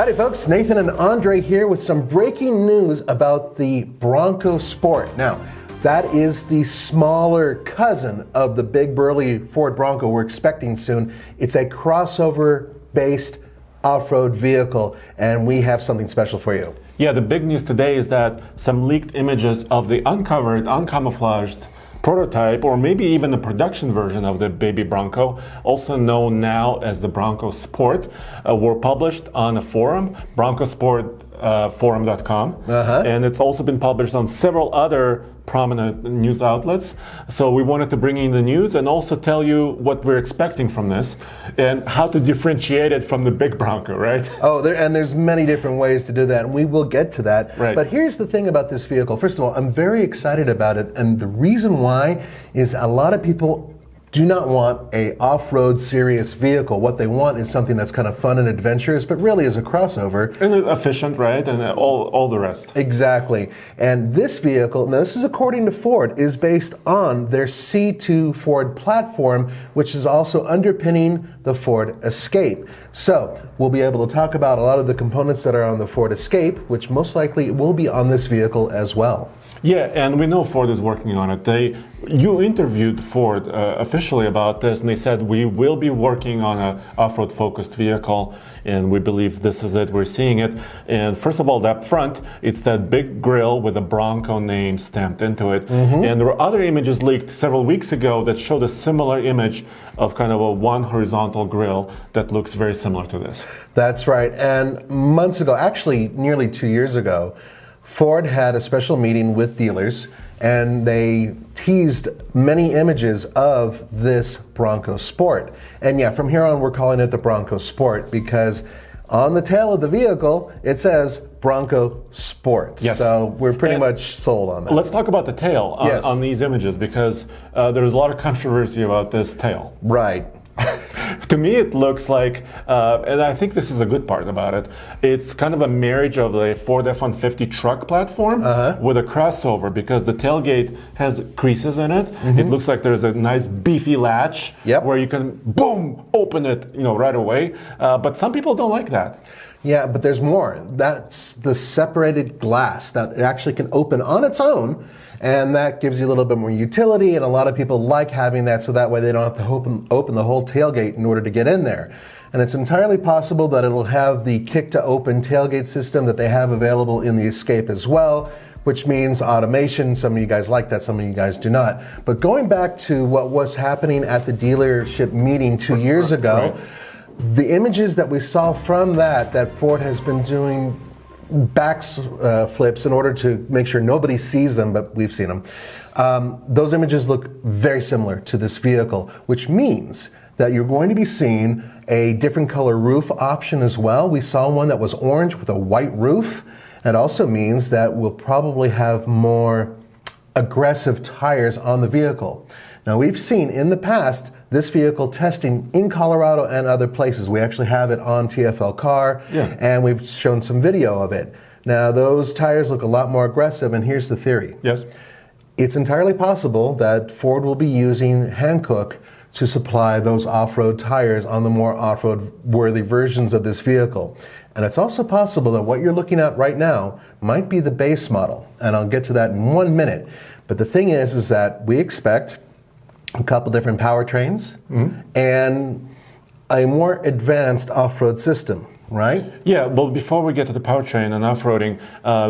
Howdy folks, Nathan and Andre here with some breaking news about the Bronco Sport. Now, that is the smaller cousin of the big burly Ford Bronco we're expecting soon. It's a crossover-based off-road vehicle, and we have something special for you. Yeah, the big news today is that some leaked images of the uncovered, uncamouflaged prototype, or maybe even the production version of the baby Bronco, also known now as the Bronco Sport, were published on a forum, broncosportforum.com, and it's also been published on several other prominent news outlets. So we wanted to bring in the news and also tell you what we're expecting from this and how to differentiate it from the big Bronco, right? Oh, there's many different ways to do that, and we will get to that. Right. But here's the thing about this vehicle. First of all, I'm very excited about it, and the reason why is a lot of people do not want a off-road serious vehicle. What they want is something that's kind of fun and adventurous, but really is a crossover. And efficient, right? And all the rest. Exactly. And this vehicle, now this is according to Ford, is based on their C2 Ford platform, which is also underpinning the Ford Escape. So we'll be able to talk about a lot of the components that are on the Ford Escape, which most likely will be on this vehicle as well. Yeah, and we know Ford is working on it. You interviewed Ford officially about this, and they said we will be working on an off-road focused vehicle, and we believe this is it. We're seeing it. And first of all, that front, it's that big grille with a Bronco name stamped into it. And there were other images leaked several weeks ago that showed a similar image of kind of a one horizontal grille that looks very similar to this. That's right. And months ago, actually nearly 2 years ago, Ford had a special meeting with dealers, and they teased many images of this Bronco Sport. And yeah, from here on, we're calling it the Bronco Sport because on the tail of the vehicle, it says Bronco Sport. Yes. So we're pretty much sold on that. Let's talk about the tail on these images because there's a lot of controversy about this tail. Right. To me, it looks like, and I think this is a good part about it, it's kind of a marriage of the Ford F-150 truck platform with a crossover because the tailgate has creases in it. It looks like there's a nice beefy latch where you can, boom, open it right away. But some people don't like that. Yeah, but there's more. That's the separated glass that actually can open on its own, and that gives you a little bit more utility, and a lot of people like having that so that way they don't have to open the whole tailgate in order to get in there. And it's entirely possible that it'll have the kick-to-open tailgate system that they have available in the Escape as well, which means automation. Some of you guys like that, some of you guys do not. But going back to what was happening at the dealership meeting 2 years ago, the images that we saw from that Ford has been doing flips in order to make sure nobody sees them, but we've seen them. Those images look very similar to this vehicle, which means that you're going to be seeing a different color roof option as well. We saw one that was orange with a white roof. It also means that we'll probably have more aggressive tires on the vehicle. Now, we've seen in the past this vehicle testing in Colorado and other places. We actually have it on TFL Car, and we've shown some video of it. Now, those tires look a lot more aggressive, and here's the theory. Yes. It's entirely possible that Ford will be using Hankook to supply those off-road tires on the more off-road worthy versions of this vehicle. And it's also possible that what you're looking at right now might be the base model, and I'll get to that in 1 minute. But the thing is that we expect a couple different powertrains and a more advanced off-road system, right? Yeah, well, before we get to the powertrain and off-roading,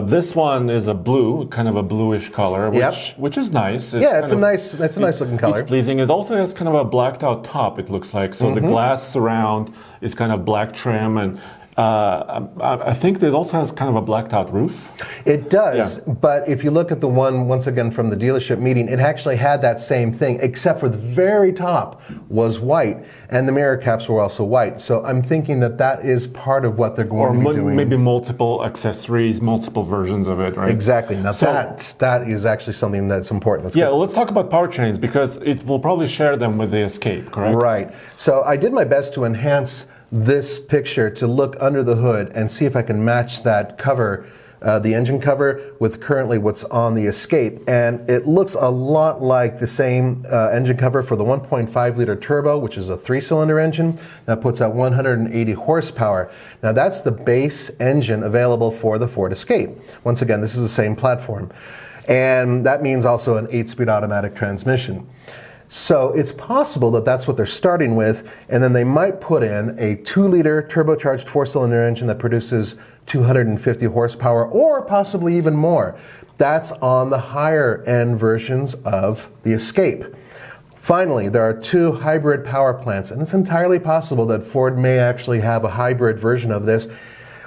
this one is a blue, kind of a bluish color, which is nice. It's a nice looking color. It's pleasing. It also has kind of a blacked out top, it looks like. So the glass surround is kind of black trim, and I think it also has kind of a blacked out roof. It does, but if you look at the one, once again, from the dealership meeting, it actually had that same thing, except for the very top was white, and the mirror caps were also white. So I'm thinking that is part of what they're going to be doing. Or maybe multiple accessories, multiple versions of it, right? Exactly. Now that is actually something that's important. Let's talk about powertrains, because it will probably share them with the Escape, correct? Right. So I did my best to enhance this picture to look under the hood and see if I can match that cover the engine cover with currently what's on the Escape. And it looks a lot like the same engine cover for the 1.5 liter turbo, which is a 3-cylinder engine that puts out 180 horsepower. Now that's the base engine available for the Ford Escape. Once again, this is the same platform. And that means also an 8-speed automatic transmission. So it's possible that that's what they're starting with, and then they might put in a 2-liter turbocharged 4-cylinder engine that produces 250 horsepower, or possibly even more. That's on the higher end versions of the Escape. Finally, there are 2 hybrid power plants, and it's entirely possible that Ford may actually have a hybrid version of this,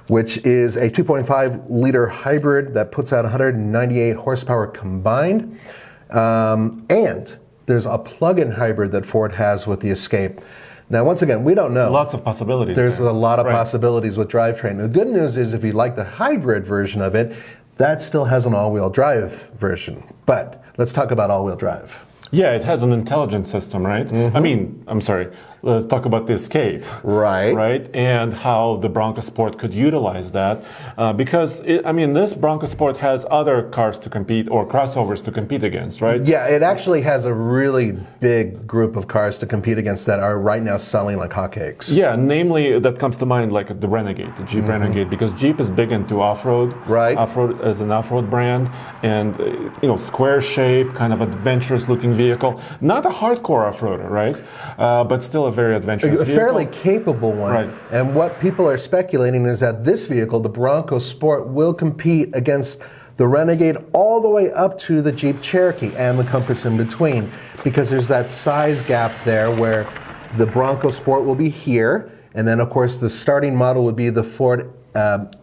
which is a 2.5-liter hybrid that puts out 198 horsepower combined, and there's a plug-in hybrid that Ford has with the Escape. Now, once again, we don't know. Lots of possibilities. There's there. a lot of possibilities with drivetrain. The good news is if you like the hybrid version of it, that still has an all-wheel drive version. But let's talk about all-wheel drive. Yeah, it has an intelligent system, right? I mean, I'm sorry. Let's talk about the Escape. Right. Right? And how the Bronco Sport could utilize that. Because, this Bronco Sport has other cars to compete, or crossovers to compete against, right? Yeah, it actually has a really big group of cars to compete against that are right now selling like hotcakes. Yeah, namely, that comes to mind like the Renegade, the Jeep Renegade, because Jeep is big into off-road. Right. Off-road as an off-road brand. And, square shape, kind of adventurous-looking vehicle. Not a hardcore off-roader, right? But still a very adventurous a vehicle. fairly capable one. Right. And what people are speculating is that this vehicle, the Bronco Sport, will compete against the Renegade all the way up to the Jeep Cherokee and the Compass in between, because there's that size gap there where the Bronco Sport will be here, and then of course the starting model would be the Ford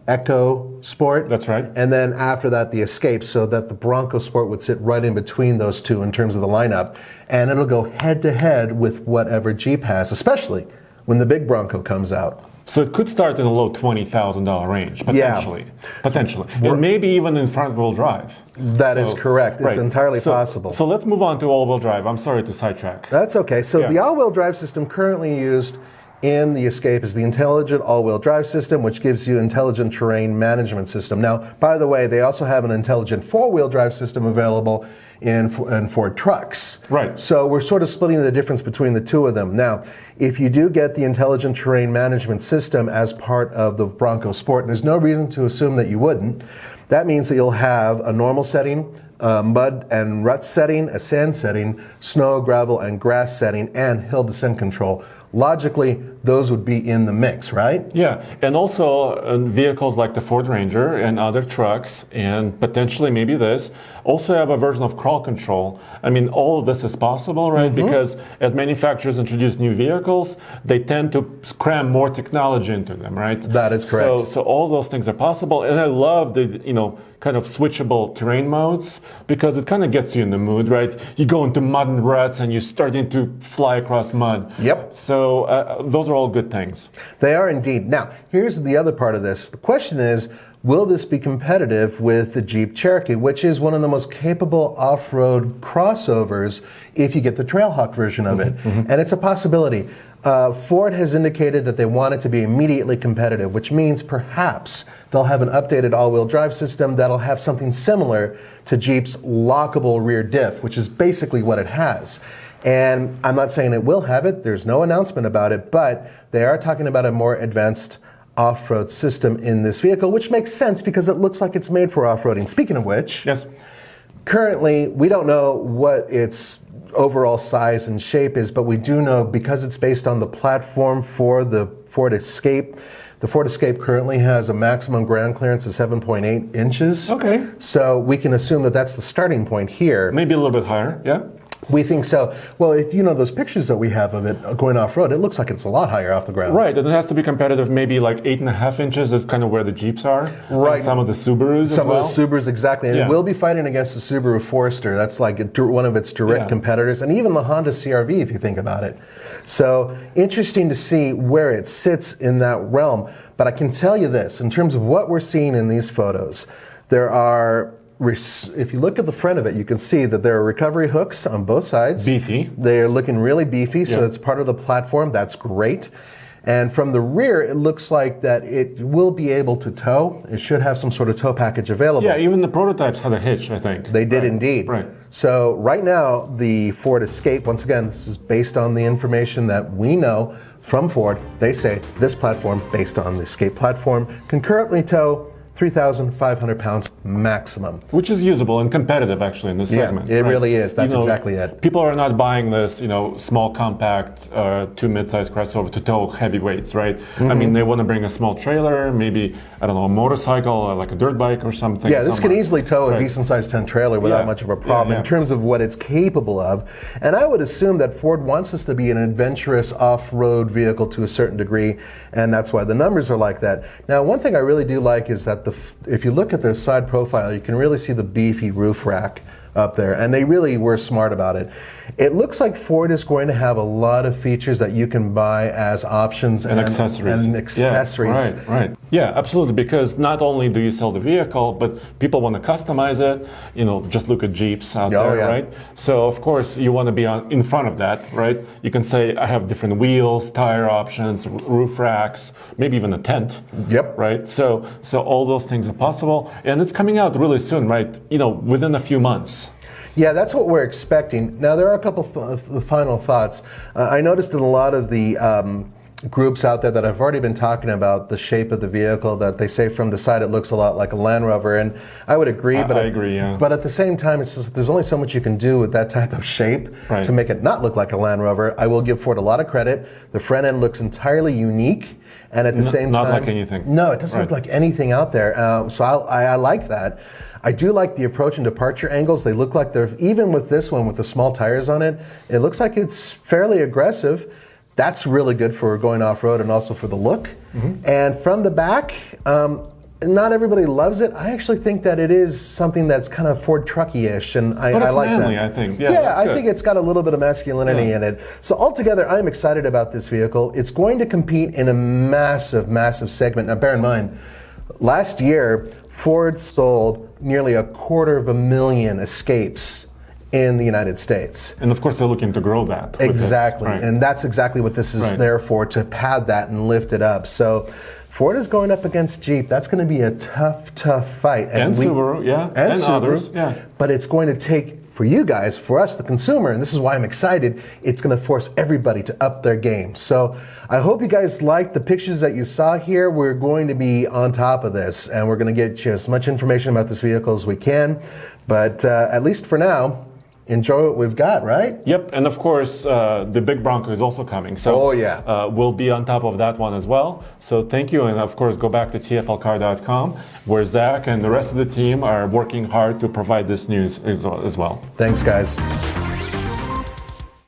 Echo Sport. That's right. And then after that, the Escape, so that the Bronco Sport would sit right in between those two in terms of the lineup. And it'll go head to head with whatever Jeep has, especially when the big Bronco comes out. So it could start in a low $20,000 range, potentially. Yeah. Potentially. And maybe even in front-wheel drive. That is correct. It's entirely possible. So let's move on to all-wheel drive. I'm sorry to sidetrack. That's okay. So the all-wheel drive system currently used in the Escape is the Intelligent All-Wheel Drive System, which gives you Intelligent Terrain Management System. Now, by the way, they also have an Intelligent Four-Wheel Drive System available in Ford trucks. Right. So we're sort of splitting the difference between the two of them. Now, if you do get the Intelligent Terrain Management System as part of the Bronco Sport, and there's no reason to assume that you wouldn't, that means that you'll have a normal setting, mud and rut setting, a sand setting, snow, gravel, and grass setting, and hill descent control. Logically, those would be in the mix, right? Yeah, and also vehicles like the Ford Ranger and other trucks, and potentially maybe this, also have a version of crawl control. I mean, all of this is possible, right? Because as manufacturers introduce new vehicles, they tend to cram more technology into them, right? That is correct. So all those things are possible, and I love the, kind of switchable terrain modes, because it kind of gets you in the mood, right? You go into mud and ruts and you're starting to fly across mud. Yep. So those are all good things. They are indeed. Now, here's the other part of this. The question is, will this be competitive with the Jeep Cherokee, which is one of the most capable off-road crossovers if you get the Trailhawk version of it? And it's a possibility. Ford has indicated that they want it to be immediately competitive, which means perhaps they'll have an updated all-wheel drive system that'll have something similar to Jeep's lockable rear diff, which is basically what it has. And I'm not saying it will have it, there's no announcement about it, but they are talking about a more advanced off-road system in this vehicle, which makes sense because it looks like it's made for off-roading. Speaking of which, Yes. currently we don't know what its overall size and shape is, but we do know because it's based on the platform for the Ford Escape. The Ford Escape currently has a maximum ground clearance of 7.8 inches. Okay. So we can assume that that's the starting point here. Maybe a little bit higher, yeah? We think so. Well, if you know those pictures that we have of it going off-road, it looks like it's a lot higher off the ground. Right, and it has to be competitive, maybe like 8.5 inches is kind of where the Jeeps are. Right. And some of the Subarus as well. Some of the Subarus, exactly. And Yeah. it will be fighting against the Subaru Forester. That's like one of its direct competitors. And even the Honda CR-V, if you think about it. So interesting to see where it sits in that realm. But I can tell you this, in terms of what we're seeing in these photos, there are... If you look at the front of it, you can see that there are recovery hooks on both sides. Beefy. They're looking really beefy, so Yeah. it's part of the platform. That's great. And from the rear, it looks like that it will be able to tow. It should have some sort of tow package available. Yeah, even the prototypes had a hitch, I think. They did indeed. Right. So right now, the Ford Escape, once again, this is based on the information that we know from Ford. They say this platform, based on the Escape platform, can currently tow 3,500 pounds maximum. Which is usable and competitive, actually, in this segment. It really is. That's exactly it. People are not buying this, small, compact, two mid-size crossover to tow heavy weights, right? I mean, they want to bring a small trailer, maybe, I don't know, a motorcycle, or like a dirt bike or something. Yeah, this can easily tow a decent-sized 10 trailer without much of a problem in terms of what it's capable of. And I would assume that Ford wants this to be an adventurous off-road vehicle to a certain degree, and that's why the numbers are like that. Now, one thing I really do like is that if you look at the side profile, you can really see the beefy roof rack up there, and they really were smart about it. It looks like Ford is going to have a lot of features that you can buy as options and accessories. Yeah, right. Yeah, absolutely. Because not only do you sell the vehicle, but people want to customize it. Just look at Jeeps out there, right? So of course you want to be in front of that, right? You can say I have different wheels, tire options, roof racks, maybe even a tent. Yep. Right. So all those things are possible, and it's coming out really soon, right? Within a few months. Yeah, that's what we're expecting. Now, there are a couple of final thoughts. I noticed in a lot of the groups out there that I've already been talking about the shape of the vehicle, that they say from the side it looks a lot like a Land Rover, and I would agree. I agree, yeah. But at the same time, it's just, there's only so much you can do with that type of shape to make it not look like a Land Rover. I will give Ford a lot of credit. The front end looks entirely unique, and at the same time, not like anything. No, it doesn't look like anything out there. So I like that. I do like the approach and departure angles. They look like they're, even with this one with the small tires on it, it looks like it's fairly aggressive. That's really good for going off-road and also for the look. And from the back, not everybody loves it. I actually think that it is something that's kind of Ford trucky-ish, and I like manly, that. I think. Yeah, I think it's got a little bit of masculinity in it. So altogether, I'm excited about this vehicle. It's going to compete in a massive, massive segment. Now, bear in mind, last year, Ford sold nearly 250,000 Escapes in the United States. And of course they're looking to grow that. Exactly, and that's exactly what this is there for, to pad that and lift it up. So Ford is going up against Jeep. That's going to be a tough, tough fight. And Subaru, and Subaru, others, But it's going to take, for you guys, for us, the consumer, and this is why I'm excited, it's going to force everybody to up their game. So I hope you guys liked the pictures that you saw here. We're going to be on top of this, and we're going to get you as much information about this vehicle as we can. But at least for now, enjoy what we've got, right? Yep, and of course, the big Bronco is also coming. So we'll be on top of that one as well. So thank you, and of course, go back to TFLcar.com, where Zach and the rest of the team are working hard to provide this news as well. Thanks, guys.